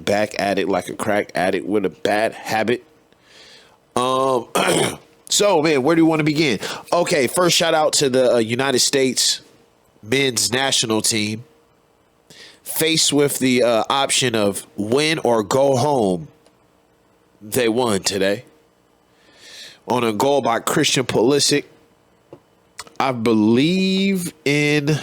back at it like a crack addict with a bad habit. So, man, where do you want to begin? Okay, first shout out to the United States men's national team. Faced with the option of win or go home, they won today. On a goal by Christian Pulisic. I believe in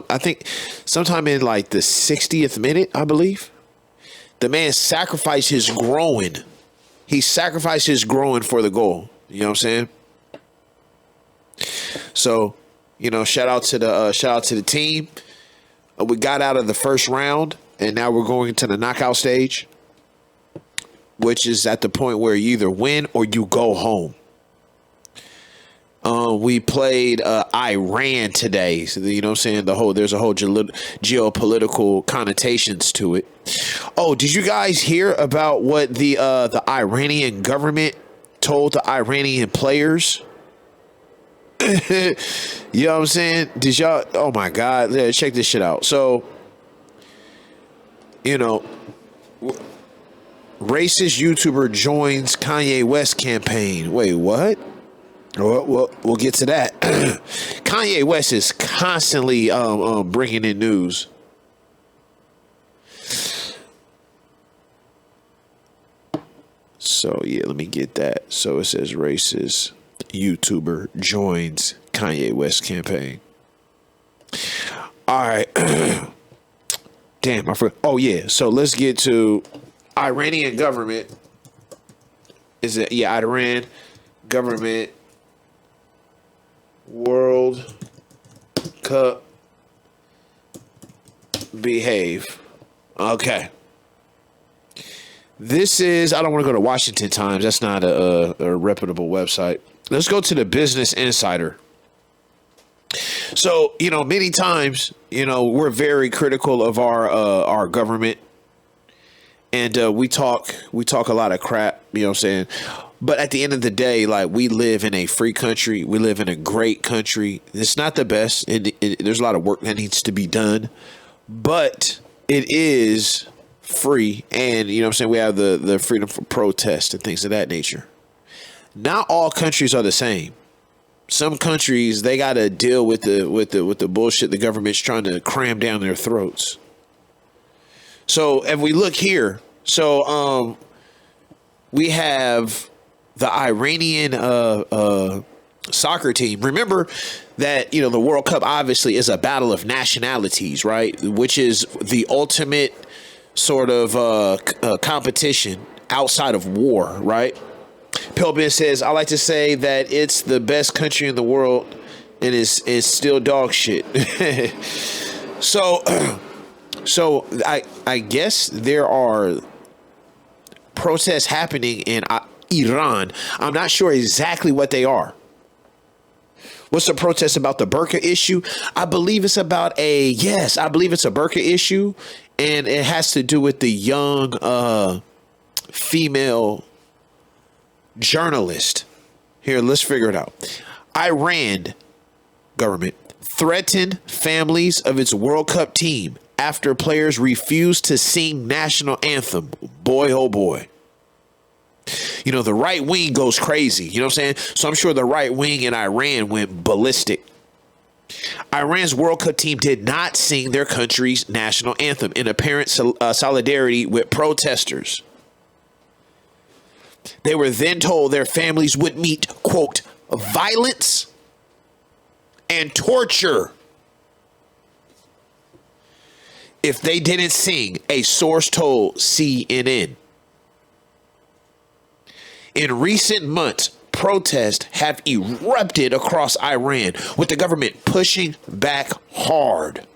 I think sometime in like the 60th minute, I believe. The man sacrificed his groin. He sacrificed his groin for the goal. You know what I'm saying? So, you know, shout out to the team. We got out of the first round, and now we're going to the knockout stage, which is at the point where you either win or you go home. We played Iran today. So, you know what I'm saying? There's a whole geopolitical connotations to it. Oh, did you guys hear about what the Iranian government told the Iranian players? You know what I'm saying? Did y'all? Oh my God! Yeah, check this shit out. So, you know, racist YouTuber joins Kanye West campaign. Wait, what? We'll get to that. Kanye West is constantly bringing in news. So yeah, let me get that. So it says racist YouTuber joins Kanye West campaign. All right. Damn, I forgot. Oh yeah. So let's get to Iranian government. Is it? Yeah, Iran government. World Cup behave. Okay. This is, I don't want to go to Washington Times. That's not a reputable website. Let's go to the Business Insider. So, you know, many times, you know, we're very critical of our government. And we talk a lot of crap, you know what I'm saying? But at the end of the day, like, we live in a free country. We live in a great country. It's not the best. There's a lot of work that needs to be done. But it is free. And, you know what I'm saying, we have the freedom for protest and things of that nature. Not all countries are the same. Some countries, they got to deal with the bullshit the government's trying to cram down their throats. So if we look here, so we have the Iranian soccer team. Remember that, you know, the World Cup obviously is a battle of nationalities, right? Which is the ultimate sort of competition outside of war, right? Pilbin says, I like to say that it's the best country in the world and it's still dog shit. So I guess there are protests happening in Iran. I'm not sure exactly what they are. What's the protest about? The burqa issue? I believe it's about I believe it's a burqa issue, and it has to do with the young female journalist. Here, let's figure it out. Iran government threatened families of its World Cup team after players refused to sing national anthem. Boy, oh boy. You know, the right wing goes crazy. You know what I'm saying? So I'm sure the right wing in Iran went ballistic. Iran's World Cup team did not sing their country's national anthem in apparent solidarity with protesters. They were then told their families would meet, quote, violence and torture if they didn't sing, a source told CNN. In recent months, protests have erupted across Iran, with the government pushing back hard.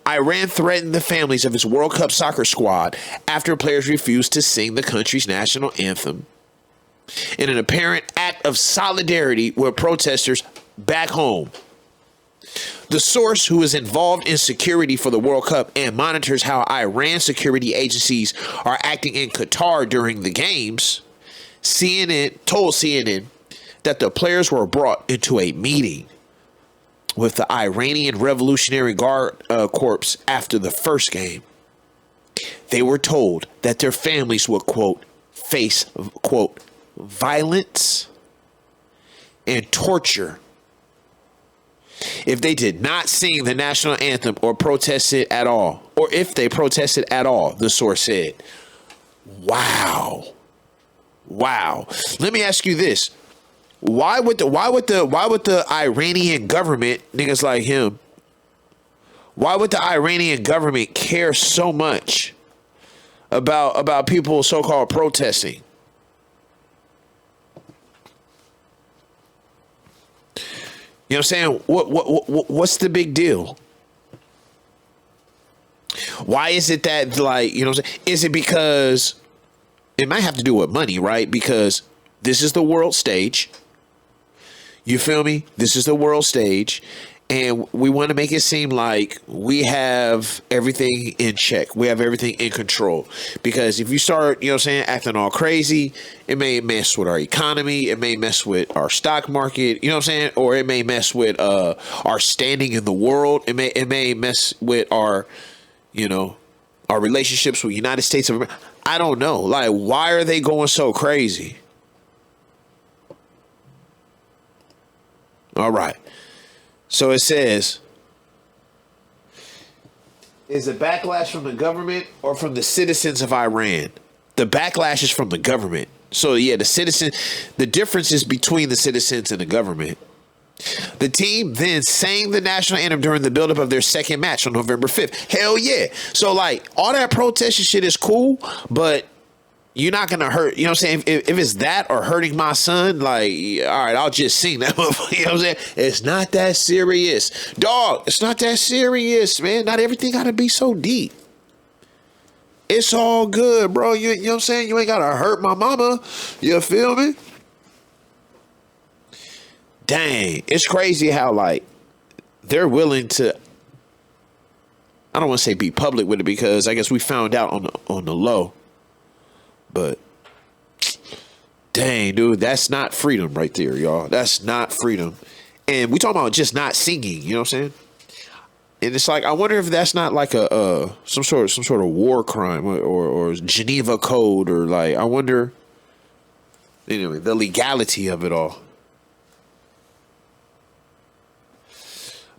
Iran threatened the families of its World Cup soccer squad after players refused to sing the country's national anthem in an apparent act of solidarity with protesters back home. The source, who is involved in security for the World Cup and monitors how Iran security agencies are acting in Qatar during the games, told CNN that the players were brought into a meeting with the Iranian Revolutionary Guard Corps after the first game. They were told that their families would, quote, face, quote, violence and torture if they did not sing the national anthem or protested at all, or if they protested at all, the source said. Wow. Let me ask you this. Why would the Iranian government, niggas like him, why would the Iranian government care so much about people so-called protesting? You know what I'm saying? What's the big deal? Why is it that, like, you know what I'm saying? Is it because it might have to do with money, right? Because this is the world stage. You feel me? This is the world stage. And we want to make it seem like we have everything in check. We have everything in control. Because if you start, you know what I'm saying, acting all crazy, it may mess with our economy. It may mess with our stock market, you know what I'm saying? Or it may mess with our standing in the world. It may mess with our, you know, our relationships with the United States of America. I don't know. Like, why are they going so crazy? All right. So it says, is it backlash from the government or from the citizens of Iran? The backlash is from the government. So yeah, the difference is between the citizens and the government. The team then sang the national anthem during the buildup of their second match on November 5th. Hell yeah. So like all that protest shit is cool, but you're not going to hurt, you know what I'm saying? If it's that or hurting my son, like, all right, I'll just sing that. You know what I'm saying? It's not that serious. Dog, it's not that serious, man. Not everything got to be so deep. It's all good, bro. You know what I'm saying? You ain't got to hurt my mama. You feel me? Dang. It's crazy how, like, they're willing to, I don't want to say be public with it because I guess we found out on the low. But dang, dude, that's not freedom right there, y'all. That's not freedom. And we talking about just not singing, you know what I'm saying? And it's like, I wonder if that's not like a some sort of war crime or Geneva Code, or like, I wonder, anyway, the legality of it all.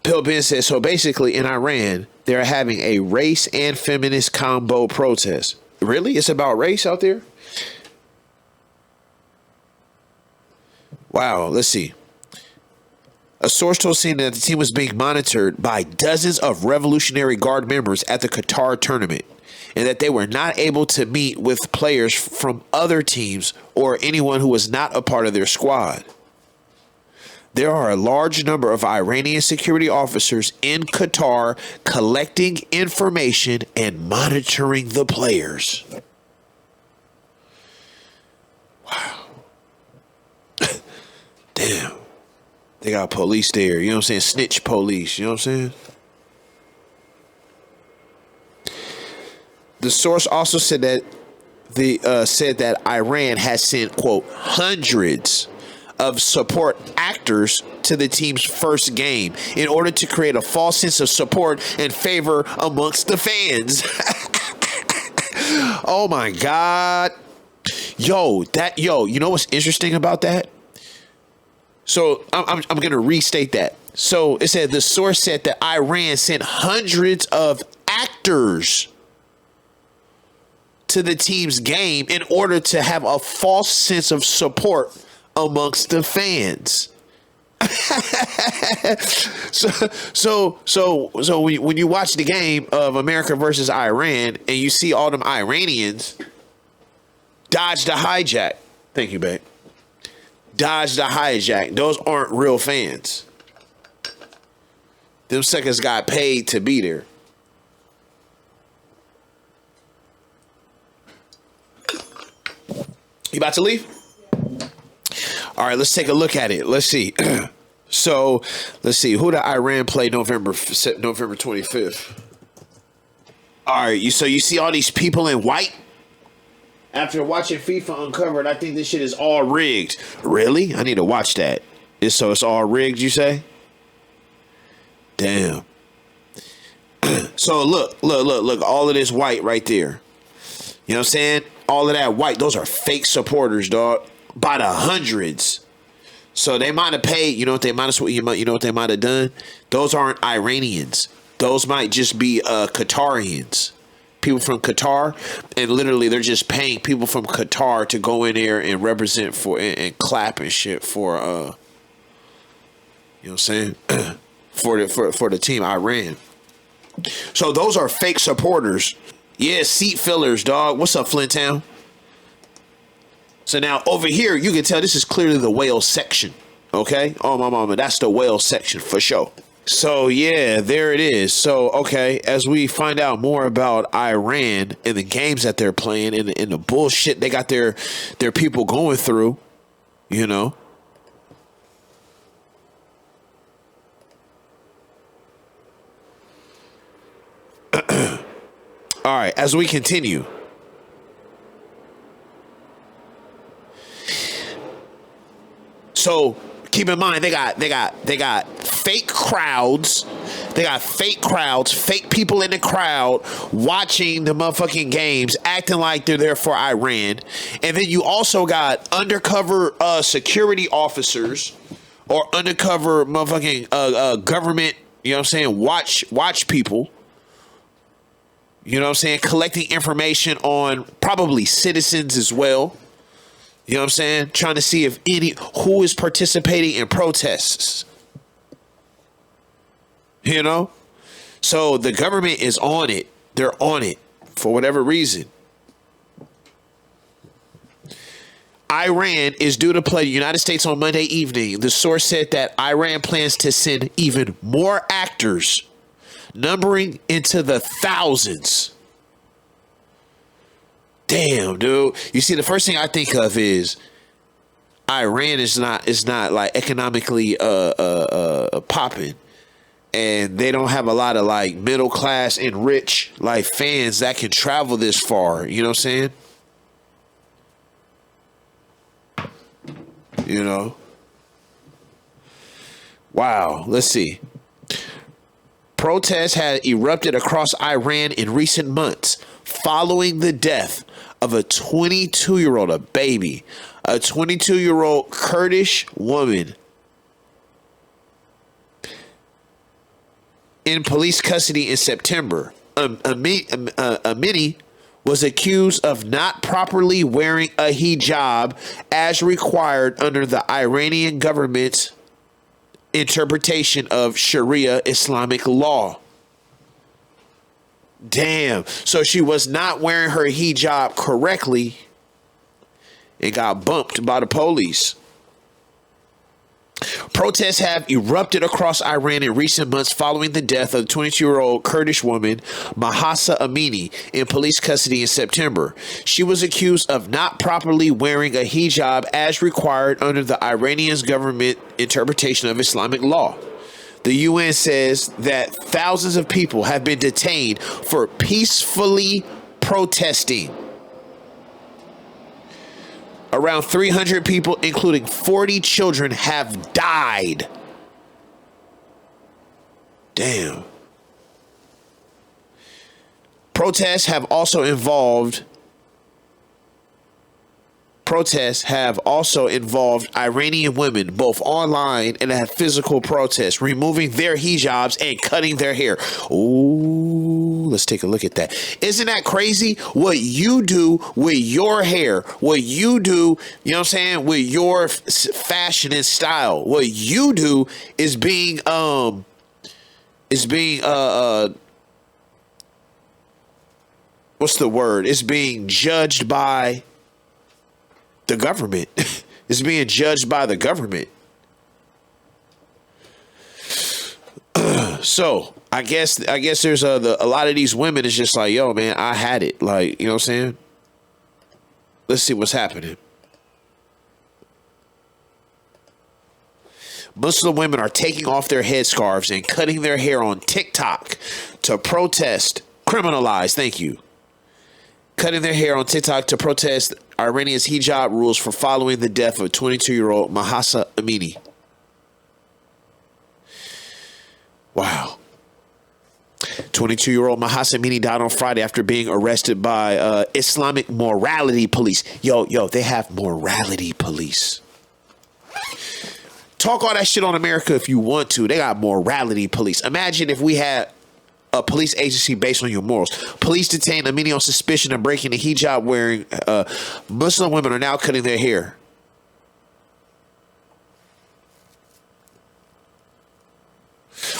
Bill Ben says, so basically in Iran, they're having a race and feminist combo protest. Really? It's about race out there? Wow, let's see. A source told CNN that the team was being monitored by dozens of Revolutionary Guard members at the Qatar tournament, and that they were not able to meet with players from other teams or anyone who was not a part of their squad. There are a large number of Iranian security officers in Qatar collecting information and monitoring the players. Wow. Damn. They got police there. You know what I'm saying? Snitch police. You know what I'm saying? The source also said that Iran has sent, quote, hundreds of support actors to the team's first game in order to create a false sense of support and favor amongst the fans. Oh my God. Yo, you know what's interesting about that? So I'm going to restate that. So it said the source said that Iran sent hundreds of actors to the team's game in order to have a false sense of support amongst the fans. so when you watch the game of America versus Iran and you see all them Iranians dodge the hijack. Thank you, babe. Dodge the hijack. Those aren't real fans. Them suckers got paid to be there. You about to leave? All right, let's take a look at it. Let's see. So, let's see. Who did Iran play November 25th? All right, so you see all these people in white? After watching FIFA Uncovered, I think this shit is all rigged. Really? I need to watch that. It's all rigged, you say? Damn. So look, all of this white right there. You know what I'm saying? All of that white, those are fake supporters, dog. By the hundreds. So they might have paid, you know what they might have done? Those aren't Iranians. Those might just be Qatarians. People from Qatar, and literally they're just paying people from Qatar to go in there and represent for and clap and shit for you know what I'm saying? for the team Iran. So those are fake supporters. Yeah, seat fillers, dog. What's up, Flint Town? So now over here, you can tell this is clearly the whale section. Okay? Oh, my mama, that's the whale section for sure. So, yeah, there it is. So, okay, as we find out more about Iran and the games that they're playing and the bullshit they got their people going through, you know. All right, as we continue. So keep in mind they got fake crowds. They got fake crowds, fake people in the crowd watching the motherfucking games, acting like they're there for Iran. And then you also got undercover security officers or undercover motherfucking government, you know what I'm saying, watch people. You know what I'm saying? Collecting information on probably citizens as well. You know what I'm saying? Trying to see if who is participating in protests. You know? So the government is on it. They're on it for whatever reason. Iran is due to play the United States on Monday evening. The source said that Iran plans to send even more actors, numbering into the thousands. Damn, dude. You see, the first thing I think of is Iran is not like economically popping, and they don't have a lot of like middle class and rich like fans that can travel this far. You know what I'm saying? You know. Wow. Let's see. Protests had erupted across Iran in recent months following the death of a 22-year-old, a 22-year-old Kurdish woman in police custody in September. Amini was accused of not properly wearing a hijab as required under the Iranian government's interpretation of Sharia Islamic law. Damn. So she was not wearing her hijab correctly and got bumped by the police. Protests have erupted across Iran in recent months following the death of the 22-year-old Kurdish woman, Mahsa Amini, in police custody in September. She was accused of not properly wearing a hijab as required under the Iranian government interpretation of Islamic law. The UN says that thousands of people have been detained for peacefully protesting. Around 300 people, including 40 children, have died. Damn. Protests have also involved Iranian women, both online and at physical protests, removing their hijabs and cutting their hair. Ooh, let's take a look at that. Isn't that crazy? What you do with your hair, what you do, you know what I'm saying, with your fashion and style, what you do is being what's the word? It's being judged by the government. It's being judged by the government. So I guess there's a lot of these women is just like, yo, man, I had it. Like, you know what I'm saying? Let's see what's happening. Muslim women are taking off their headscarves and cutting their hair on TikTok to protest, criminalize, thank you. Cutting their hair on TikTok to protest Iranian's hijab rules for following the death of 22-year-old Mahsa Amini. Wow. 22-year-old Mahsa Amini died on Friday after being arrested by Islamic morality police. Yo, they have morality police. Talk all that shit on America if you want to. They got morality police. Imagine if we had a police agency based on your morals. Police detained Amini on suspicion of breaking the hijab wearing. Muslim women are now cutting their hair.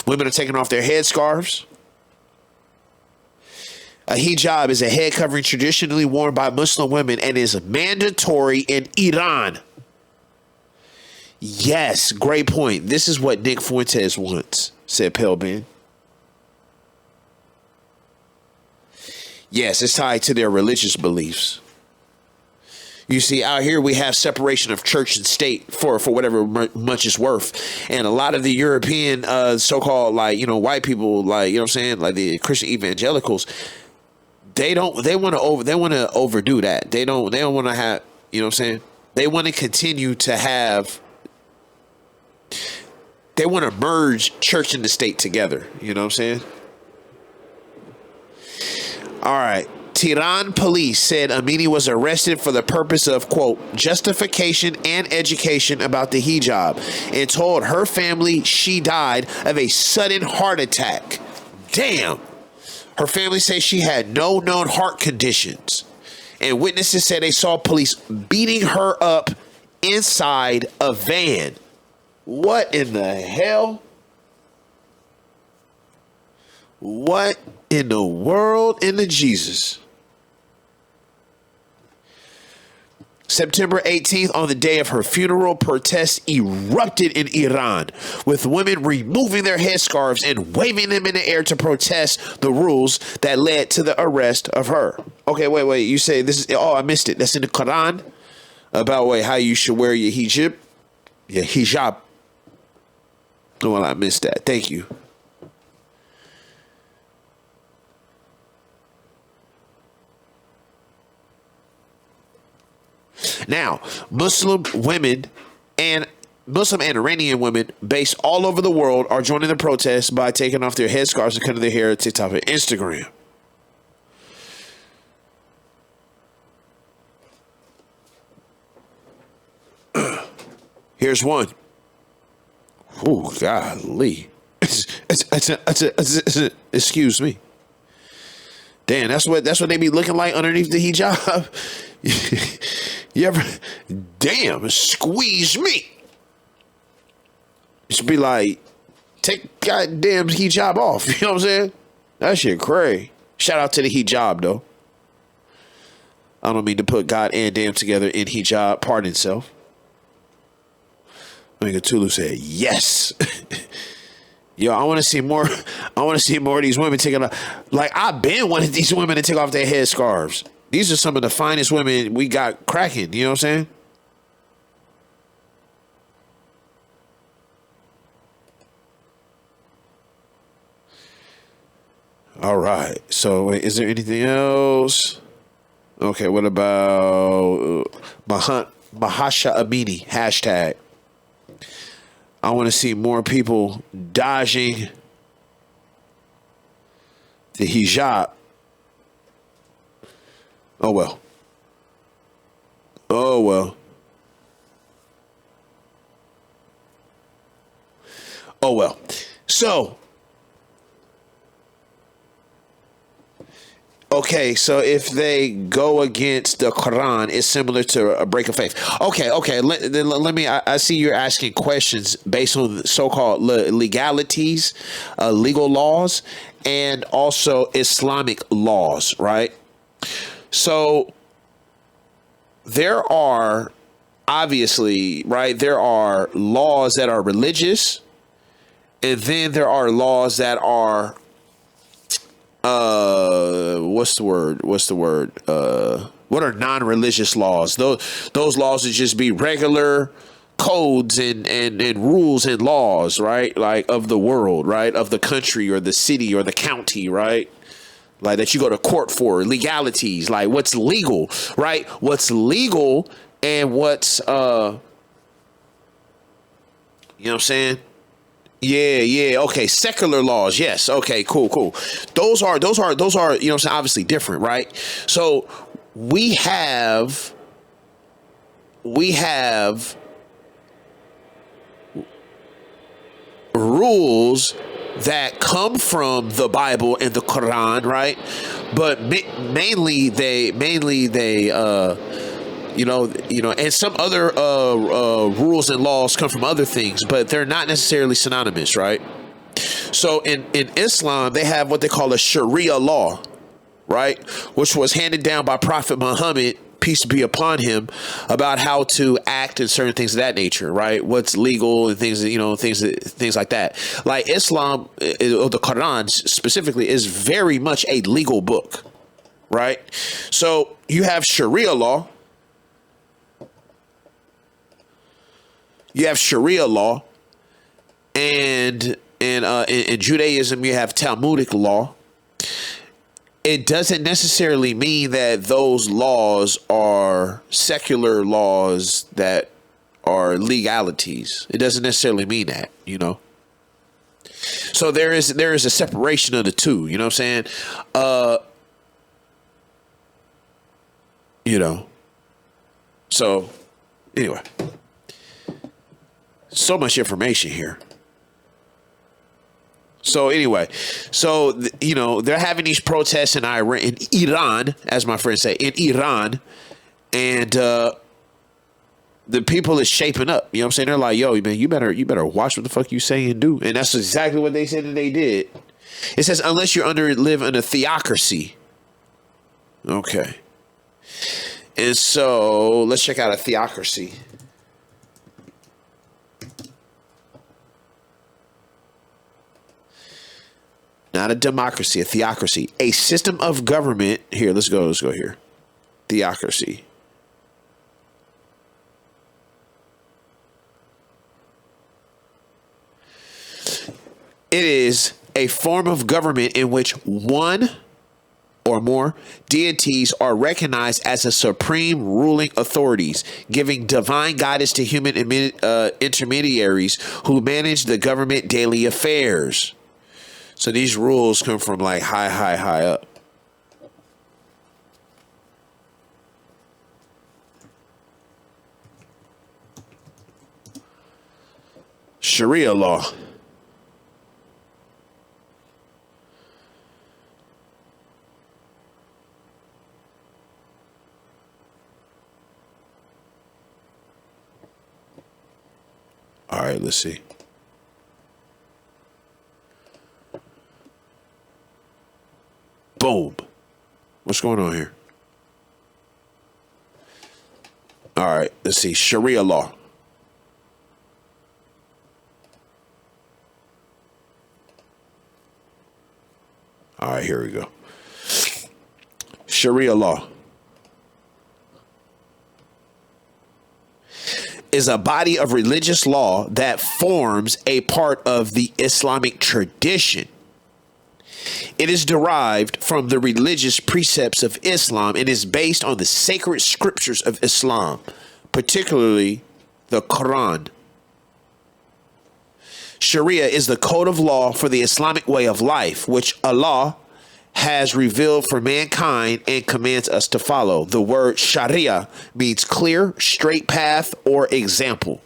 Women are taking off their headscarves. A hijab is a head covering traditionally worn by Muslim women and is mandatory in Iran. Yes, great point. This is what Nick Fuentes wants, said Pelbin. Yes, it's tied to their religious beliefs. You see, out here we have separation of church and state for whatever much it's worth. And a lot of the European so-called, like, you know, white people, like, you know what I'm saying, like the Christian evangelicals, they want to overdo that. They don't want to have, you know what I'm saying? They want to continue to have, they want to merge church and the state together. You know what I'm saying? All right. Tehran police said Amini was arrested for the purpose of, quote, justification and education about the hijab, and told her family she died of a sudden heart attack. Damn. Her family says she had no known heart conditions, and witnesses said they saw police beating her up inside a van. What in the hell? What in the world in the Jesus? September 18th, on the day of her funeral, protests erupted in Iran, with women removing their headscarves and waving them in the air to protest the rules that led to the arrest of her. Okay, wait. You say this is, oh, I missed it. That's in the Quran about how you should wear your hijab. Yeah, hijab. Oh, well, I missed that. Thank you. Now, Muslim and Iranian women based all over the world are joining the protests by taking off their headscarves and cutting their hair at TikTok and Instagram. Here's one. Oh, golly. Excuse me. Damn, that's what they be looking like underneath the hijab. You ever, damn, squeeze me. It should be like, take goddamn hijab off. You know what I'm saying? That shit crazy. Shout out to the hijab, though. I don't mean to put God and damn together in hijab. Pardon self. Nigga Tulu said, yes. Yo, I want to see more. I want to see more of these women taking off. Like, I've been wanting these women to take off their headscarves. These are some of the finest women we got cracking. You know what I'm saying? All right. So, wait, is there anything else? Okay, what about Mahsa Amini hashtag? I want to see more people dodging the hijab. Oh, well. Oh, well. Oh, well. So, okay, so if they go against the Quran, it's similar to a break of faith. Okay. Let me. I see you're asking questions based on so-called legalities, legal laws, and also Islamic laws, right? So there are obviously, right, there are laws that are religious, and then there are laws that are what are non-religious laws? Those laws would just be regular codes and rules and laws, right? Like of the world, right? Of the country or the city or the county, right? Like that you go to court for, legalities, like what's legal, right? What's legal and what's you know what I'm saying? Yeah, yeah. Okay, secular laws. Yes. Okay, cool, cool. Those are, you know what I'm saying, obviously different, right? So we have we have rules that come from the Bible and the Quran, right? But mainly they and some other rules and laws come from other things, but they're not necessarily synonymous, right? So in Islam, they have what they call a Sharia law, right? Which was handed down by Prophet Muhammad, peace be upon him, about how to act and certain things of that nature, right? What's legal and things, things like that. Like Islam, or the Quran specifically, is very much a legal book, right? So you have Sharia law. You have Sharia law, and in Judaism you have Talmudic law. It doesn't necessarily mean that those laws are secular laws that are legalities. It doesn't necessarily mean that, So there is a separation of the two. You know what I'm saying? So anyway. So much information here. So anyway, they're having these protests in Iran, as my friends say, in Iran, and the people is shaping up. You know what I'm saying? They're like, yo, man, you better watch what the fuck you say and do. And that's exactly what they said and they did. It says, unless you live in a theocracy. Okay. And so let's check out a theocracy. Not a democracy, a theocracy. A system of government. Here, let's go here. Theocracy. It is a form of government in which one or more deities are recognized as the supreme ruling authorities, giving divine guidance to human intermediaries who manage the government daily affairs. So these rules come from like high up. Sharia law. All right, let's see. Boom. What's going on here? All right, let's see. Sharia law. All right, here we go. Sharia law is a body of religious law that forms a part of the Islamic tradition. It is derived from the religious precepts of Islam and is based on the sacred scriptures of Islam, particularly the Quran. Sharia is the code of law for the Islamic way of life, which Allah has revealed for mankind and commands us to follow. The word Sharia means clear, straight path, or example.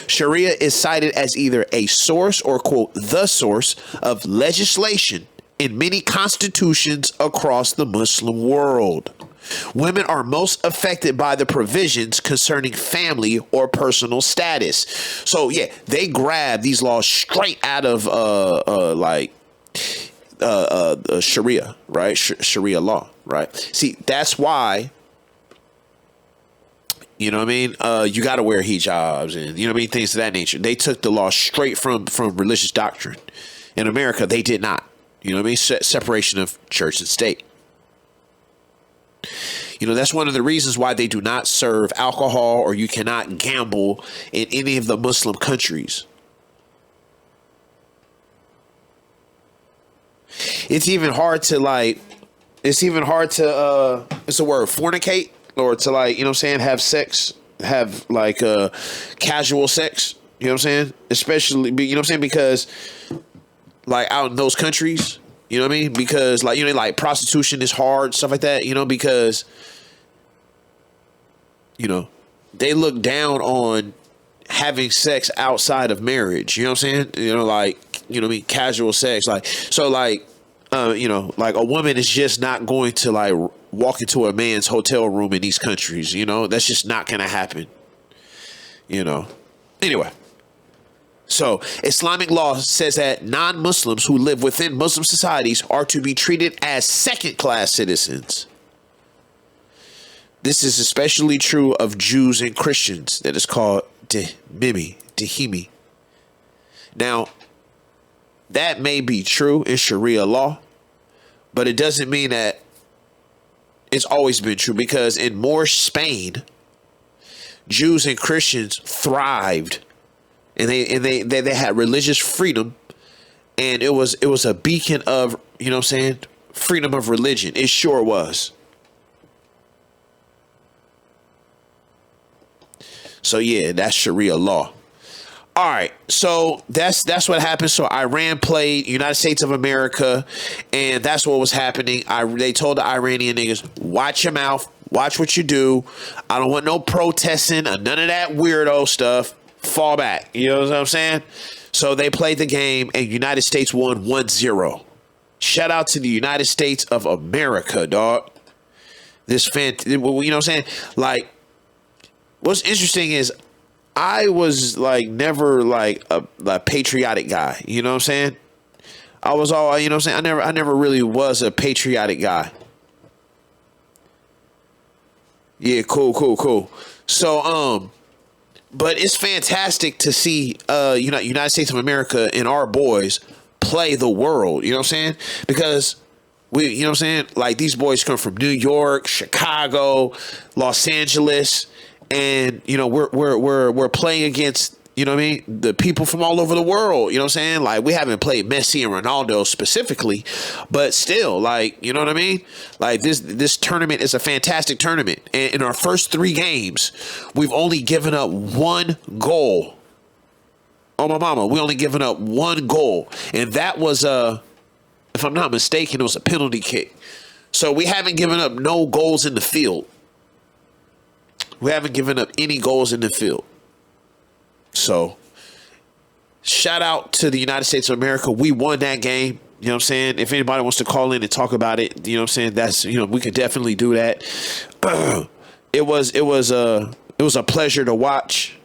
Sharia is cited as either a source or, quote, the source of legislation in many constitutions across the Muslim world. Women are most affected by the provisions concerning family or personal status. So, yeah, they grab these laws straight out of Sharia, right? Sharia law, right? See, that's why. You know what I mean? You got to wear hijabs and, you know what I mean? Things of that nature. They took the law straight from religious doctrine. In America, they did not. You know what I mean? Separation of church and state. That's one of the reasons why they do not serve alcohol or you cannot gamble in any of the Muslim countries. It's even hard to it's a word, fornicate. Or to have sex, have casual sex, You know what I'm saying? Especially, you know what I'm saying? Because like out in those countries, you know what I mean? Because like, you know, like prostitution is hard, stuff like that, you know, because, you know, they look down on having sex outside of marriage. You know what I'm saying? You know, like, you know what I mean? Casual sex. Like, so like, you know, like a woman is just not going to like walk into a man's hotel room in these countries. You know, that's just not going to happen. You know, anyway. So Islamic law says that non-Muslims who live within Muslim societies are to be treated as second-class citizens. This is especially true of Jews and Christians. That is called dehimi. Now, that may be true in Sharia law, but it doesn't mean that it's always been true, because in Moorish Spain, Jews and Christians thrived, and they had religious freedom, and it was a beacon of, you know what I'm saying, freedom of religion. It sure was. So yeah, that's Sharia law. All right, so that's what happened. So Iran played United States of America, and that's what was happening. They told the Iranian niggas, watch your mouth, watch what you do. I don't want no protesting or none of that weirdo stuff. Fall back. You know what I'm saying? So they played the game, and United States won 1-0. Shout out to the United States of America, dog. You know what I'm saying? Like, what's interesting is I was like never like a patriotic guy. You know what I'm saying? I was all, you know what I'm saying? I never really was a patriotic guy. Yeah, cool. So, but it's fantastic to see, United States of America and our boys play the world. You know what I'm saying? Because you know what I'm saying? Like, these boys come from New York, Chicago, Los Angeles. And, you know, we're playing against, you know what I mean, the people from all over the world. You know what I'm saying? Like, we haven't played Messi and Ronaldo specifically, but still, like, you know what I mean? Like, this tournament is a fantastic tournament. And in our first 3 games, we've only given up 1 goal. Oh, my mama, we only given up 1 goal. And that was, if I'm not mistaken, it was a penalty kick. So we haven't given up no goals in the field. We haven't given up any goals in the field. So, shout out to the United States of America. We won that game. You know what I'm saying? If anybody wants to call in and talk about it, you know what I'm saying? That's, you know, we could definitely do that. It was a pleasure to watch.